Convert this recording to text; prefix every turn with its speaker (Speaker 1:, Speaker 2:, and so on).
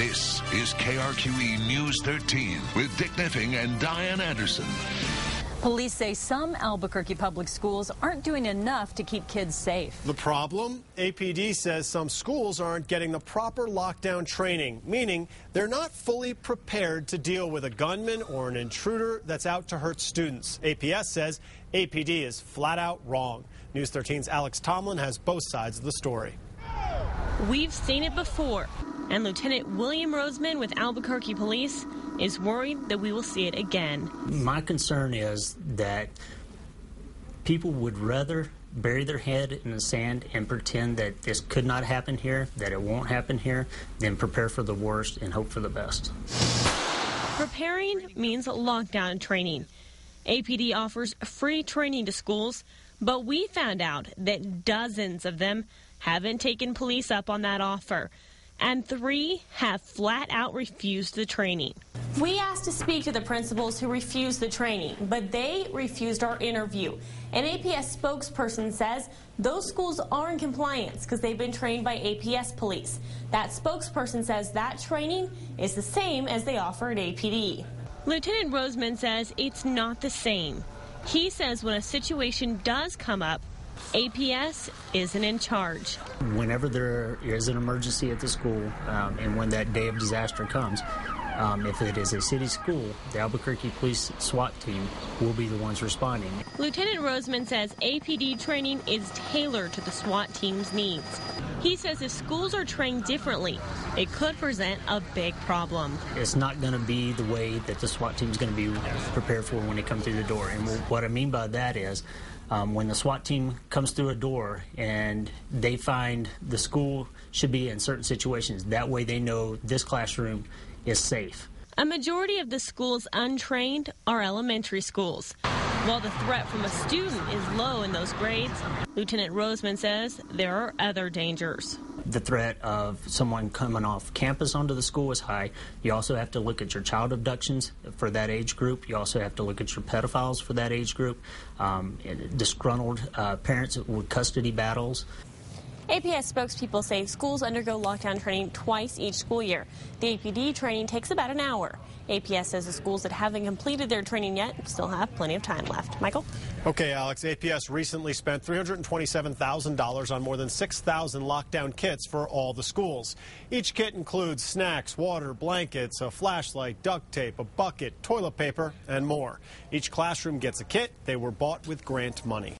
Speaker 1: This is KRQE News 13 with Dick Niffing and Diane Anderson.
Speaker 2: Police say some Albuquerque public schools aren't doing enough to keep kids safe.
Speaker 3: The problem? APD says some schools aren't getting the proper lockdown training, meaning they're not fully prepared to deal with a gunman or an intruder that's out to hurt students. APS says APD is flat out wrong. News 13's Alex Tomlin has both sides of the story.
Speaker 4: We've seen it before, and Lieutenant William Roseman with Albuquerque Police is worried that we will see it again.
Speaker 5: My concern is that people would rather bury their head in the sand and pretend that this could not happen here, that it won't happen here, than prepare for the worst and hope for the best.
Speaker 4: Preparing means lockdown training. APD offers free training to schools, but we found out that dozens of them haven't taken police up on that offer, and 3 have flat out refused the training.
Speaker 6: We asked to speak to the principals who refused the training, but they refused our interview. An APS spokesperson says those schools are in compliance because they've been trained by APS police. That spokesperson says that training is the same as they offer at APD.
Speaker 4: Lieutenant Roseman says it's not the same. He says when a situation does come up, APS isn't in charge.
Speaker 5: Whenever there is an emergency at the school, and when that day of disaster comes, if it is a city school, the Albuquerque Police SWAT team will be the ones responding.
Speaker 4: Lieutenant Roseman says APD training is tailored to the SWAT team's needs. He says if schools are trained differently, it could present a big problem.
Speaker 5: It's not going to be the way that the SWAT team is going to be prepared for when they come through the door. And what I mean by that is when the SWAT team comes through a door and they find the school should be in certain situations, that way they know this classroom is safe.
Speaker 4: A majority of the schools untrained are elementary schools. While the threat from a student is low in those grades, Lieutenant Roseman says there are other dangers.
Speaker 5: The threat of someone coming off campus onto the school is high. You also have to look at your child abductions for that age group. You also have to look at your pedophiles for that age group, disgruntled parents with custody battles.
Speaker 6: APS spokespeople say schools undergo lockdown training twice each school year. The APD training takes about an hour. APS says the schools that haven't completed their training yet still have plenty of time left. Michael?
Speaker 3: Okay, Alex, APS recently spent $327,000 on more than 6,000 lockdown kits for all the schools. Each kit includes snacks, water, blankets, a flashlight, duct tape, a bucket, toilet paper, and more. Each classroom gets a kit. They were bought with grant money.